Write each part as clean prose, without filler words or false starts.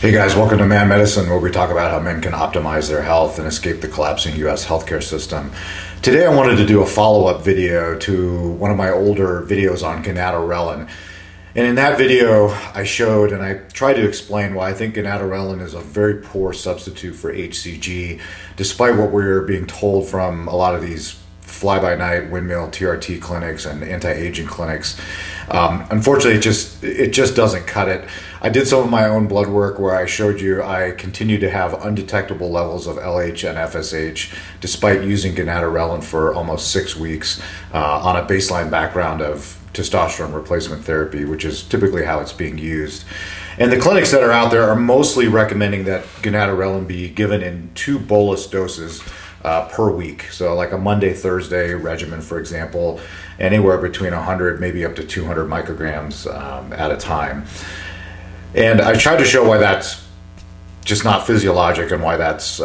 Hey guys, welcome to Man Medicine, where we talk about how men can optimize their health and escape the collapsing U.S. healthcare system. Today I wanted to do a follow-up video to one of my older videos on Gonadorelin. And in that video, I showed and I tried to explain why I think Gonadorelin is a very poor substitute for HCG, despite what we're being told from a lot of these fly-by-night windmill TRT clinics and anti-aging clinics. Unfortunately, it just doesn't cut it. I did some of my own blood work where I showed you I continue to have undetectable levels of LH and FSH despite using Gonadorelin for almost 6 weeks on a baseline background of testosterone replacement therapy, which is typically how it's being used. And the clinics that are out there are mostly recommending that Gonadorelin be given in 2 bolus doses per week. So like a Monday, Thursday regimen, for example, anywhere between 100, maybe up to 200 micrograms at a time. And I tried to show why that's just not physiologic and why that's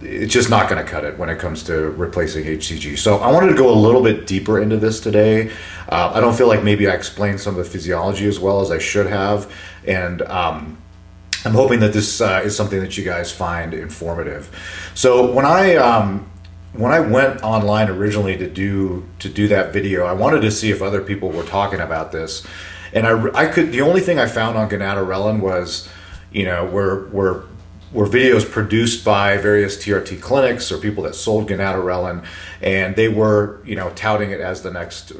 it's just not going to cut it when it comes to replacing HCG. So I wanted to go a little bit deeper into this today. I don't feel like maybe I explained some of the physiology as well as I should have. And I'm hoping that this is something that you guys find informative. So when I went online originally to do that video, I wanted to see if other people were talking about this, and the only thing I found on Gonadorelin was, were videos produced by various TRT clinics or people that sold Gonadorelin, and they were touting it as the next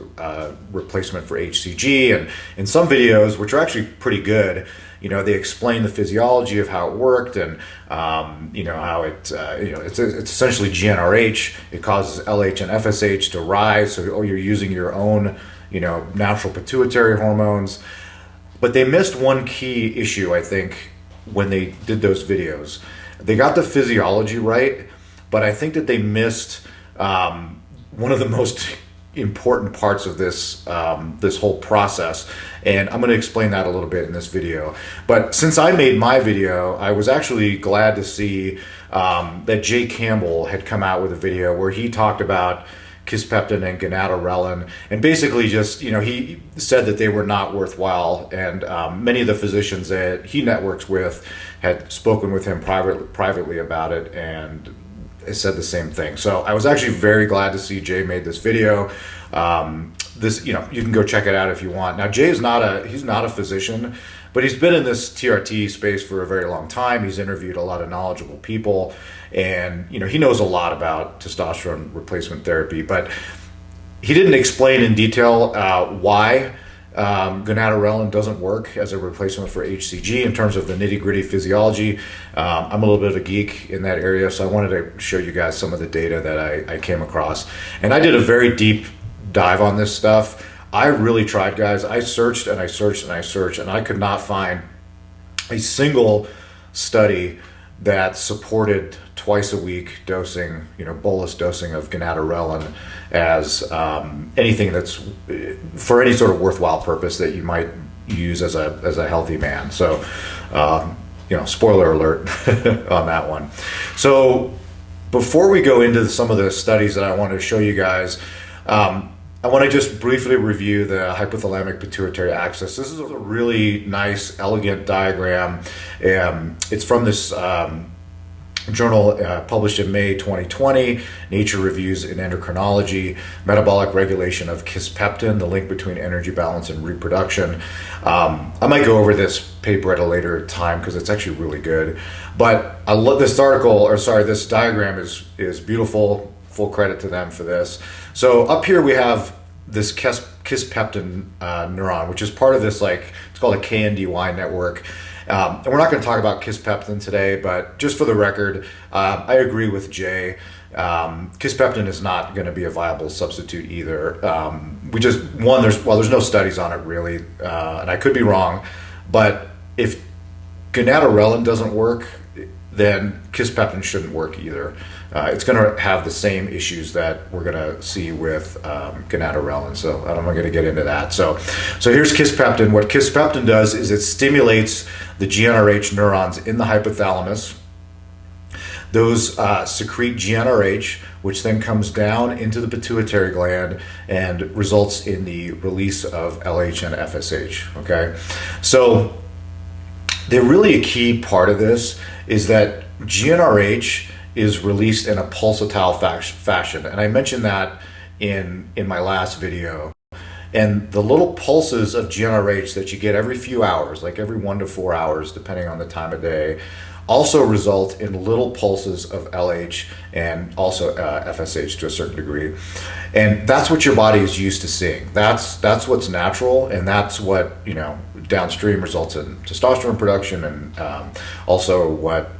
replacement for HCG, and in some videos, which are actually pretty good, they explain the physiology of how it worked and how it's essentially GnRH. It causes LH and FSH to rise, so you're using your own natural pituitary hormones. But they missed one key issue, I think, when they did those videos. They got the physiology right, but I think that they missed one of the most important parts of this this whole process, and I'm going to explain that a little bit in this video. But since I made my video, I was actually glad to see that Jay Campbell had come out with a video where he talked about Kisspeptin and Gonadorelin, and basically just he said that they were not worthwhile, and many of the physicians that he networks with had spoken with him privately about it and said the same thing. So I was actually very glad to see Jay made this video. You can go check it out if you want. Now Jay is he's not a physician, but he's been in this TRT space for a very long time. He's interviewed a lot of knowledgeable people, and he knows a lot about testosterone replacement therapy, but he didn't explain in detail why Gonadorelin doesn't work as a replacement for HCG in terms of the nitty-gritty physiology. I'm a little bit of a geek in that area, so I wanted to show you guys some of the data that I came across. And I did a very deep dive on this stuff. I really tried, guys. I searched and I searched and I searched, and I could not find a single study that supported twice a week dosing, bolus dosing of Gonadorelin as anything that's for any sort of worthwhile purpose that you might use as a healthy man. So, spoiler alert on that one. So before we go into some of the studies that I want to show you guys, I want to just briefly review the hypothalamic pituitary axis. This is a really nice, elegant diagram. It's from this journal published in May 2020, Nature Reviews in Endocrinology, Metabolic Regulation of Kisspeptin, the link between energy balance and reproduction. I might go over this paper at a later time because it's actually really good. But I love this this diagram is beautiful. Full credit to them for this. So up here we have this Kisspeptin neuron, which is part of this, it's called a KNDY network. And we're not going to talk about Kisspeptin today, but just for the record, I agree with Jay. Kisspeptin is not going to be a viable substitute either. There's no studies on it really, and I could be wrong, but if Gonadorelin doesn't work, then Kisspeptin shouldn't work either. It's going to have the same issues that we're going to see with Gonadorelin, so I'm not going to get into that. So here's Kisspeptin. What Kisspeptin does is it stimulates the GnRH neurons in the hypothalamus. Those secrete GnRH, which then comes down into the pituitary gland and results in the release of LH and FSH. Okay, so The really a key part of this is that GnRH is released in a pulsatile fashion, and I mentioned that in my last video. And the little pulses of GnRH that you get every few hours, like every 1 to 4 hours, depending on the time of day, also result in little pulses of LH and also FSH to a certain degree. And that's what your body is used to seeing. That's what's natural, and that's what, you know, downstream results in testosterone production, and also what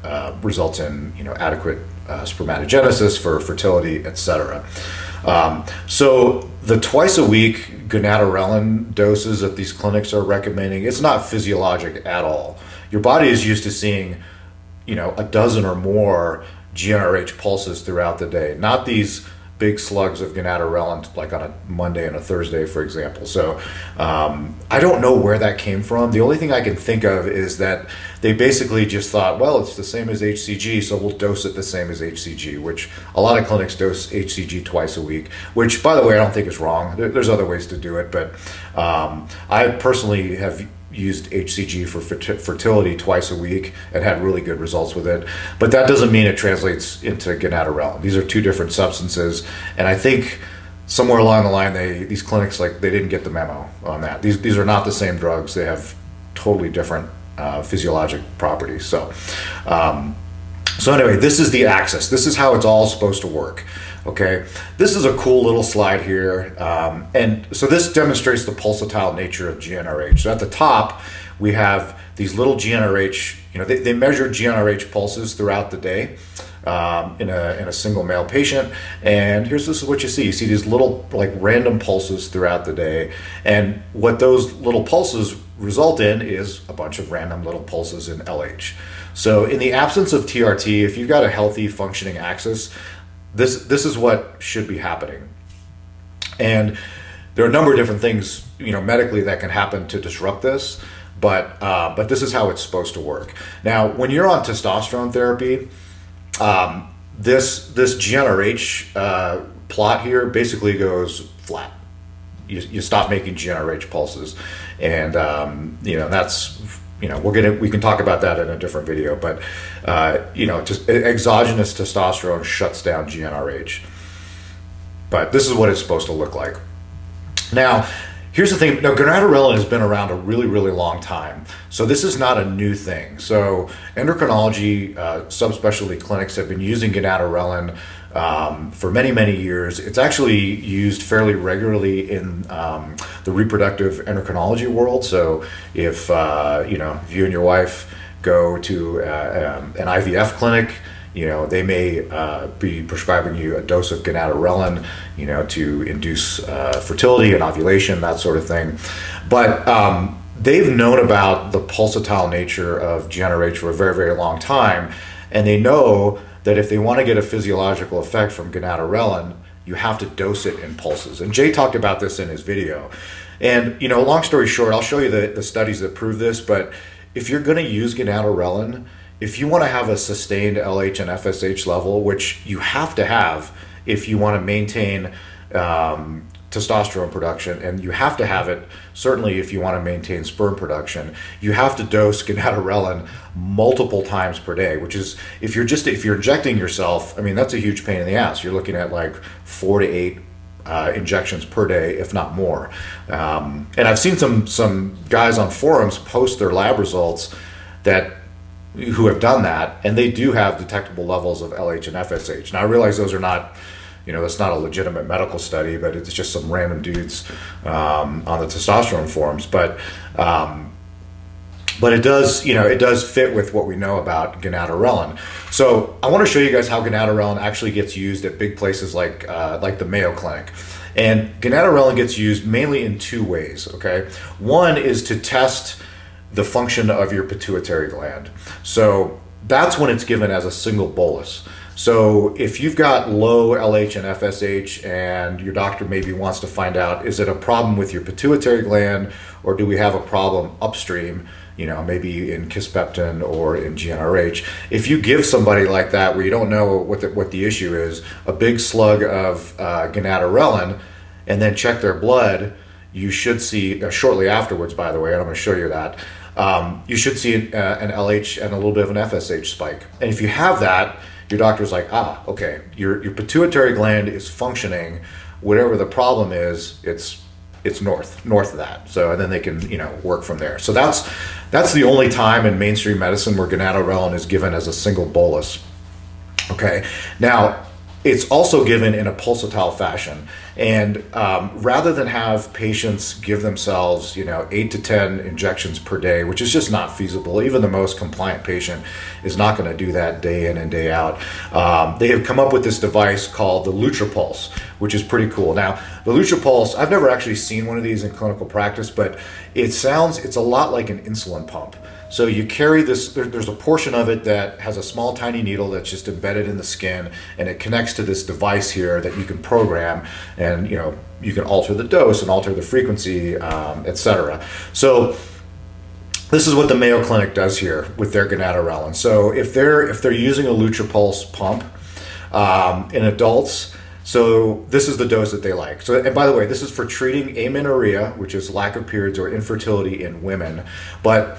results in, you know, adequate spermatogenesis for fertility, etc. So the twice a week Gonadorelin doses that these clinics are recommending, it's not physiologic at all. Your body is used to seeing, you know, a dozen or more GnRH pulses throughout the day, not these big slugs of Gonadorelin like on a Monday and a Thursday, for example. So I don't know where that came from. The only thing I can think of is that they basically just thought, well, it's the same as HCG, so we'll dose it the same as HCG, which a lot of clinics dose HCG twice a week, which, by the way, I don't think is wrong. There's other ways to do it, but I personally have used HCG for fertility twice a week and had really good results with it. But that doesn't mean it translates into Gonadorelin. These are two different substances, and I think somewhere along the line, these clinics, like, they didn't get the memo on that. These are not the same drugs. They have totally different physiologic properties. So anyway, this is the axis. This is how it's all supposed to work. Okay, this is a cool little slide here, and so this demonstrates the pulsatile nature of GnRH. So at the top, we have these little GnRH. You know, they measure GnRH pulses throughout the day in a single male patient, and this is what you see. You see these little, like, random pulses throughout the day, and what those little pulses result in is a bunch of random little pulses in LH. So in the absence of TRT, if you've got a healthy functioning axis, this is what should be happening. And there are a number of different things, you know, medically that can happen to disrupt this, but this is how it's supposed to work. Now, when you're on testosterone therapy, this GnRH plot here basically goes flat. You stop making GnRH pulses, and you know, that's, you know, we can talk about that in a different video, but you know, just exogenous testosterone shuts down GnRH. But this is what it's supposed to look like. Now, here's the thing. Now, Gonadorelin has been around a really, really long time, so this is not a new thing. So endocrinology subspecialty clinics have been using Gonadorelin for many, many years. It's actually used fairly regularly in the reproductive endocrinology world. So if you know, if you and your wife go to an IVF clinic, you know, they may be prescribing you a dose of Gonadorelin, you know, to induce fertility and ovulation, that sort of thing. But they've known about the pulsatile nature of GnRH for a very, very long time, and they know that if they want to get a physiological effect from Gonadorelin, you have to dose it in pulses. And Jay talked about this in his video. And, you know, long story short, I'll show you the studies that prove this, but if you're going to use Gonadorelin, if you want to have a sustained LH and FSH level, which you have to have if you want to maintain testosterone production, and you have to have it certainly if you want to maintain sperm production, you have to dose Gonadorelin multiple times per day, which is, if you're injecting yourself, I mean, that's a huge pain in the ass. You're looking at like 4 to 8 injections per day, if not more. And I've seen some guys on forums post their lab results who have done that, and they do have detectable levels of LH and FSH. Now, I realize those are not, you know, that's not a legitimate medical study, but it's just some random dudes on the testosterone forums. But it does, you know, it does fit with what we know about Gonadorelin. So I want to show you guys how Gonadorelin actually gets used at big places like the Mayo Clinic. And Gonadorelin gets used mainly in two ways. Okay, one is to test the function of your pituitary gland. So that's when it's given as a single bolus. So if you've got low LH and FSH and your doctor maybe wants to find out, is it a problem with your pituitary gland, or do we have a problem upstream, you know, maybe in kisspeptin or in GnRH? If you give somebody like that, where you don't know what the issue is, a big slug of Gonadorelin, and then check their blood, you should see, shortly afterwards, by the way, and I'm going to show you that, you should see an LH and a little bit of an FSH spike. And if you have that, your doctor's like, okay, your pituitary gland is functioning. Whatever the problem is, it's north of that. So, and then they can, work from there. So that's the only time in mainstream medicine where gonadorelin is given as a single bolus. Okay. Now, it's also given in a pulsatile fashion. And rather than have patients give themselves, 8 to 10 injections per day, which is just not feasible. Even the most compliant patient is not going to do that day in and day out. They have come up with this device called the LutraPulse, which is pretty cool. Now, the LutraPulse, I've never actually seen one of these in clinical practice, but it's a lot like an insulin pump. So you carry this, there's a portion of it that has a small tiny needle that's just embedded in the skin, and it connects to this device here that you can program, and you can alter the dose and alter the frequency, etc. So this is what the Mayo Clinic does here with their gonadorelin. So if they're using a LutraPulse pump in adults, so this is the dose that they like. So, and by the way, this is for treating amenorrhea, which is lack of periods or infertility in women. But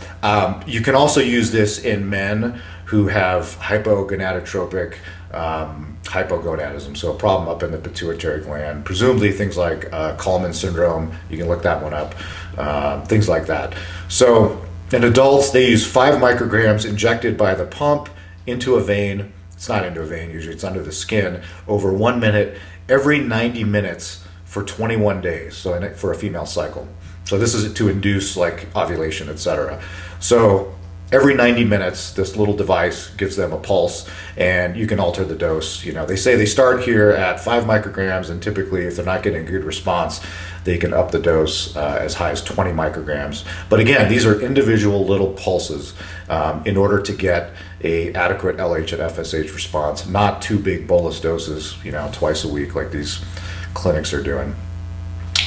you can also use this in men who have hypogonadotropic hypogonadism, so a problem up in the pituitary gland, presumably things like Kallmann syndrome. You can look that one up, things like that. So in adults, they use 5 micrograms injected by the pump into a vein. It's not into a vein usually, it's under the skin, over 1 minute, every 90 minutes for 21 days, so for a female cycle. So this is to induce like ovulation, etc. So every 90 minutes, this little device gives them a pulse, and you can alter the dose. They say they start here at 5 micrograms, and typically if they're not getting a good response, they can up the dose as high as 20 micrograms. But again, these are individual little pulses in order to get a adequate LH and FSH response, not 2 big bolus doses, twice a week like these clinics are doing.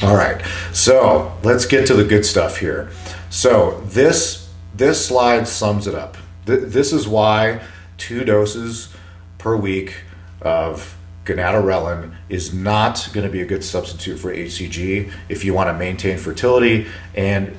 All right, so let's get to the good stuff here. So this slide sums it up. This is why 2 doses per week of gonadorelin is not going to be a good substitute for HCG if you want to maintain fertility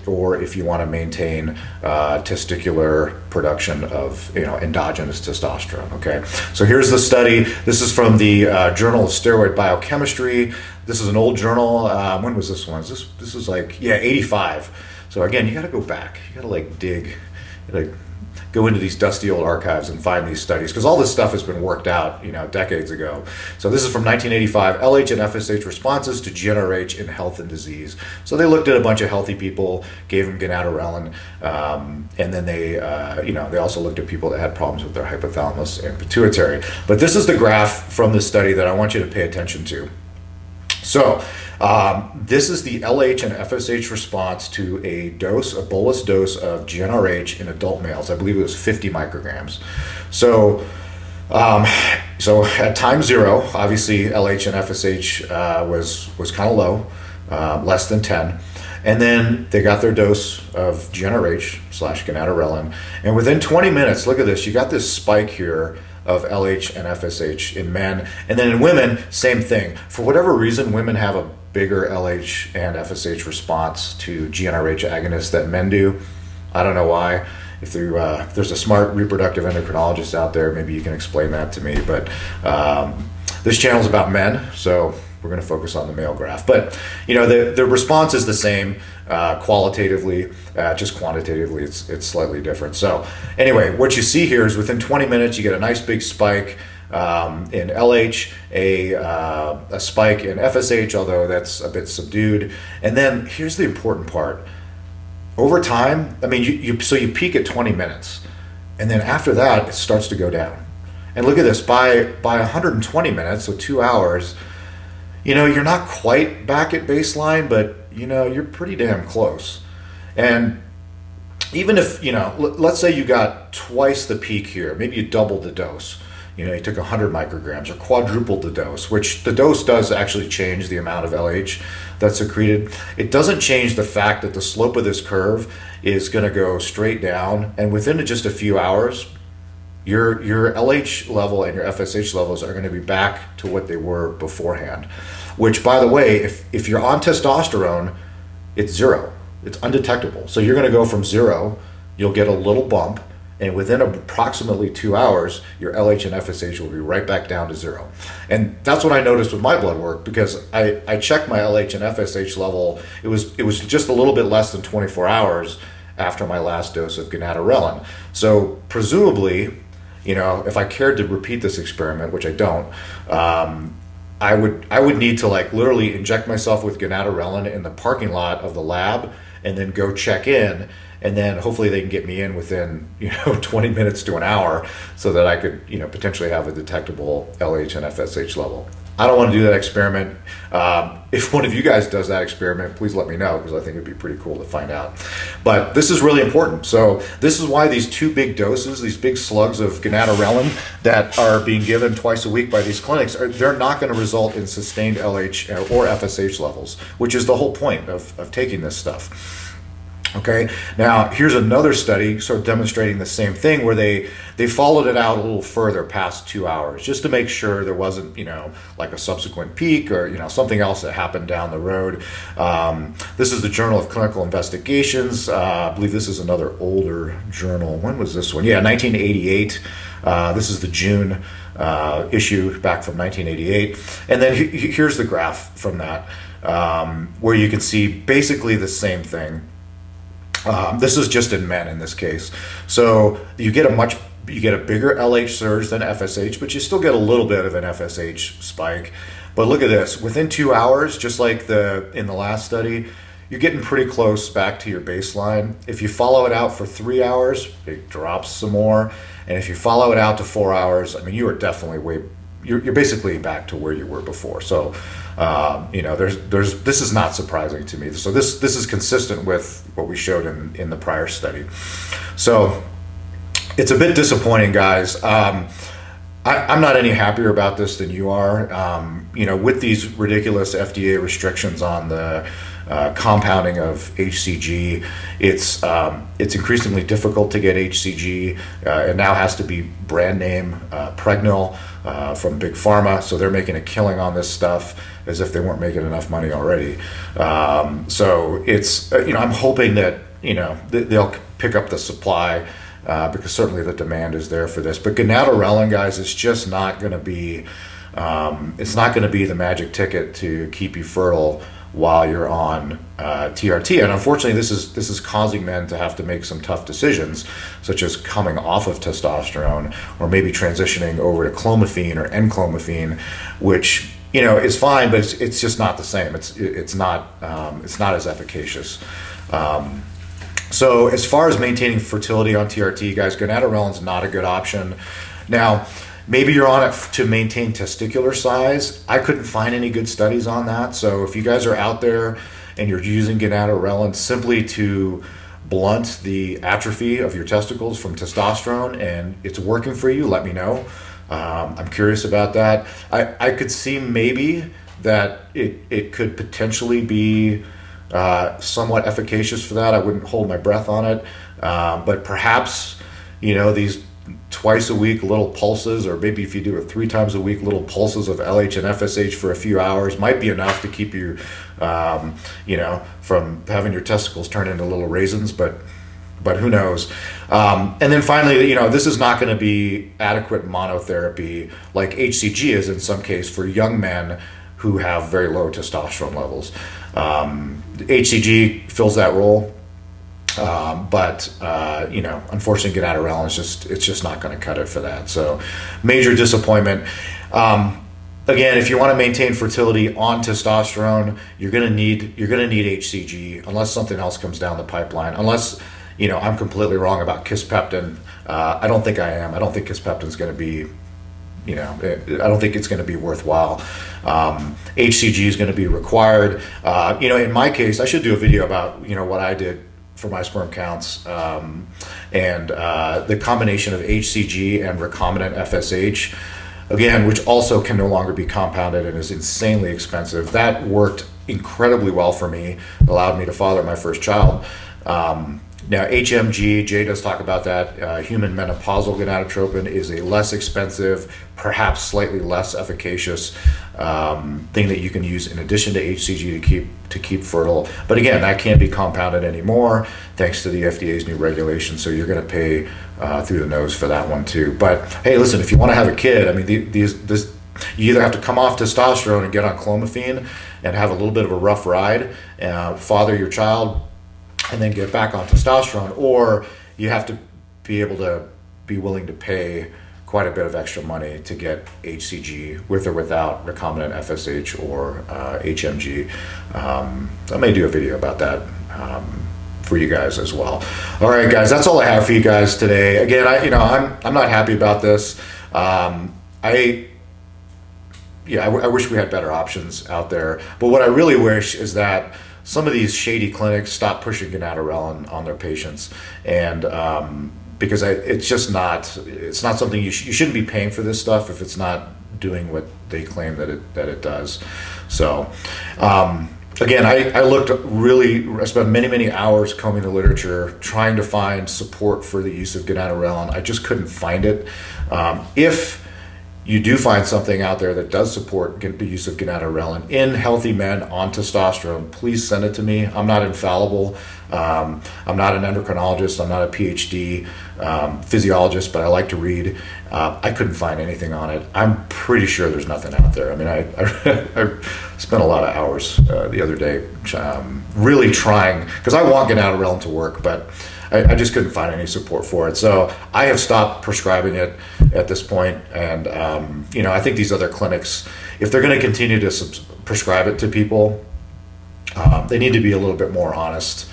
or if you want to maintain testicular production of endogenous testosterone. Okay, so here's the study. This is from the Journal of Steroid Biochemistry. This is an old journal. When was this one? This is like 85. So again, you got to go back. You got to dig. Go into these dusty old archives and find these studies, because all this stuff has been worked out, decades ago. So this is from 1985, LH and FSH responses to GnRH in health and disease. So they looked at a bunch of healthy people, gave them gonadorelin, and then they also looked at people that had problems with their hypothalamus and pituitary. But this is the graph from this study that I want you to pay attention to. So this is the LH and FSH response to a bolus dose of GnRH in adult males. I believe it was 50 micrograms. So at time 0, obviously LH and FSH was kind of low, less than 10. And then they got their dose of GnRH/gonadorelin. And within 20 minutes, look at this, you got this spike here of LH and FSH in men. And then in women, same thing. For whatever reason, women have a bigger LH and FSH response to GnRH agonists than men do. I don't know why. If there's a smart reproductive endocrinologist out there, maybe you can explain that to me. But this channel is about men, so we're going to focus on the male graph. But the response is the same qualitatively, just quantitatively it's slightly different. So anyway, what you see here is within 20 minutes you get a nice big spike in LH, a spike in FSH, although that's a bit subdued. And then here's the important part. Over time, you peak at 20 minutes, and then after that it starts to go down. And look at this, by 120 minutes, so 2 hours, you're not quite back at baseline, but you're pretty damn close. And even if, let's say you got twice the peak here, maybe you doubled the dose. You took 100 micrograms or quadrupled the dose, which the dose does actually change the amount of LH that's secreted. It doesn't change the fact that the slope of this curve is going to go straight down, and within just a few hours, your LH level and your FSH levels are going to be back to what they were beforehand. Which, by the way, if you're on testosterone, it's 0. It's undetectable. So you're going to go from 0 you'll get a little bump, and within approximately 2 hours, your LH and FSH will be right back down to zero. And that's what I noticed with my blood work, because I checked my LH and FSH level. It was just a little bit less than 24 hours after my last dose of Gonadorelin. So presumably, if I cared to repeat this experiment, which I don't, I would need to like literally inject myself with Gonadorelin in the parking lot of the lab and then go check in, and then hopefully they can get me in within 20 minutes to an hour so that I could potentially have a detectable LH and FSH level. I don't want to do that experiment. If one of you guys does that experiment, please let me know, because I think it'd be pretty cool to find out. But this is really important. So this is why these 2 big doses, these big slugs of Gonadorelin that are being given twice a week by these clinics, they're not going to result in sustained LH or FSH levels, which is the whole point of taking this stuff. Okay, now here's another study sort of demonstrating the same thing, where they followed it out a little further past 2 hours, just to make sure there wasn't like a subsequent peak or something else that happened down the road. This is the Journal of Clinical Investigations. I believe this is another older journal. When was this one? Yeah, 1988. This is the June issue back from 1988. And then here's the graph from that, where you can see basically the same thing. This is just in men in this case. So you get a bigger LH surge than FSH, but you still get a little bit of an FSH spike. But look at this, within 2 hours, just like in the last study, you're getting pretty close back to your baseline. If you follow it out for 3 hours, it drops some more. And if you follow it out to 4 hours, I mean, you are definitely you're basically back to where you were before. So, this is not surprising to me. So this is consistent with what we showed in the prior study. So it's a bit disappointing, guys. I'm not any happier about this than you are. With these ridiculous FDA restrictions on the compounding of HCG, it's increasingly difficult to get HCG. It now has to be brand name Pregnil from Big Pharma, so they're making a killing on this stuff as if they weren't making enough money already. So it's I'm hoping that they'll pick up the supply, because certainly the demand is there for this. But Gonadorelin, guys, is just not going to be it's not going to be the magic ticket to keep you fertile while you're on TRT. And unfortunately, this is causing men to have to make some tough decisions, such as coming off of testosterone, or maybe transitioning over to clomiphene or N-clomiphene, which is fine, but it's just not the same. It's not as efficacious. So as far as maintaining fertility on TRT, guys, Gonadorelin's not a good option. Now, maybe you're on it to maintain testicular size. I couldn't find any good studies on that. So if you guys are out there and you're using Gonadorelin simply to blunt the atrophy of your testicles from testosterone and it's working for you, let me know. I'm curious about that. I could see maybe that it could potentially be somewhat efficacious for that. I wouldn't hold my breath on it. But perhaps, these twice a week little pulses, or maybe if you do it 3 times a week, little pulses of LH and FSH for a few hours might be enough to keep you, from having your testicles turn into little raisins, but who knows? And then finally, this is not going to be adequate monotherapy like HCG is in some case for young men who have very low testosterone levels. HCG fills that role. But unfortunately, Gonadorelin it's just not going to cut it for that. So, major disappointment. Again, if you want to maintain fertility on testosterone, you're going to need HCG unless something else comes down the pipeline. Unless I'm completely wrong about Kisspeptin. I don't think I am. I don't think Kisspeptin's going to be. I don't think it's going to be worthwhile. HCG is going to be required. In my case, I should do a video about what I did for my sperm counts, and the combination of HCG and recombinant FSH, again, which also can no longer be compounded and is insanely expensive. That worked incredibly well for me, allowed me to father my first child. Now, HMG, Jay does talk about that. Human menopausal gonadotropin is a less expensive, perhaps slightly less efficacious thing that you can use in addition to HCG to keep fertile. But again, that can't be compounded anymore thanks to the FDA's new regulations. So you're going to pay through the nose for that one too. But hey, listen, if you want to have a kid, I mean, you either have to come off testosterone and get on clomiphene and have a little bit of a rough ride, father your child, and then get back on testosterone, or you have to be able to be willing to pay quite a bit of extra money to get HCG with or without recombinant FSH or HMG. I may do a video about that for you guys as well. All right, guys, that's all I have for you guys today. Again, I'm not happy about this. I wish we had better options out there. But what I really wish is that some of these shady clinics stop pushing Gonadorelin on their patients, and because it's not something you shouldn't be paying for this stuff if it's not doing what they claim that it does. So again, I spent many hours combing the literature trying to find support for the use of Gonadorelin. I just couldn't find it. If you do find something out there that does support the use of Gonadorelin in healthy men on testosterone, please send it to me. I'm not infallible. I'm not an endocrinologist. I'm not a PhD physiologist, but I like to read. I couldn't find anything on it. I'm pretty sure there's nothing out there. I mean, I spent a lot of hours the other day really trying, because I want Gonadorelin to work, but I just couldn't find any support for it. So I have stopped prescribing it at this point. And, I think these other clinics, if they're going to continue to prescribe it to people, they need to be a little bit more honest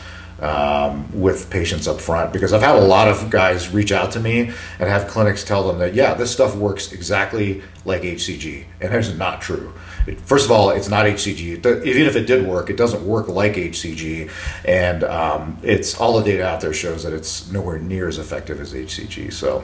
with patients up front, because I've had a lot of guys reach out to me and have clinics tell them that, yeah, this stuff works exactly like HCG. And that's not true. First of all, it's not HCG. Even if it did work, it doesn't work like HCG. And it's all the data out there shows that it's nowhere near as effective as HCG. So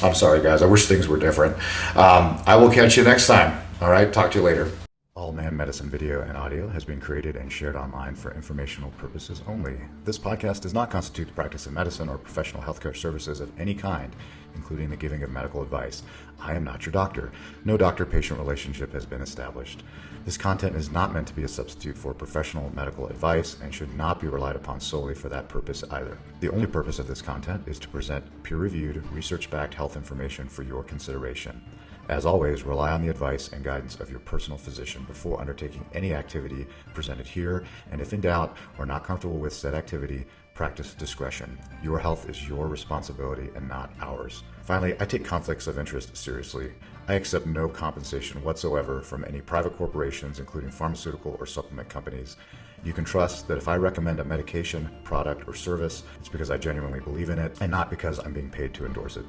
I'm sorry, guys. I wish things were different. I will catch you next time. All right. Talk to you later. All Man Medicine video and audio has been created and shared online for informational purposes only. This podcast does not constitute the practice of medicine or professional healthcare services of any kind, including the giving of medical advice. I am not your doctor. No doctor-patient relationship has been established. This content is not meant to be a substitute for professional medical advice and should not be relied upon solely for that purpose either. The only purpose of this content is to present peer-reviewed, research-backed health information for your consideration. As always, rely on the advice and guidance of your personal physician before undertaking any activity presented here, and if in doubt or not comfortable with said activity, practice discretion. Your health is your responsibility and not ours. Finally, I take conflicts of interest seriously. I accept no compensation whatsoever from any private corporations, including pharmaceutical or supplement companies. You can trust that if I recommend a medication, product, or service, it's because I genuinely believe in it and not because I'm being paid to endorse it.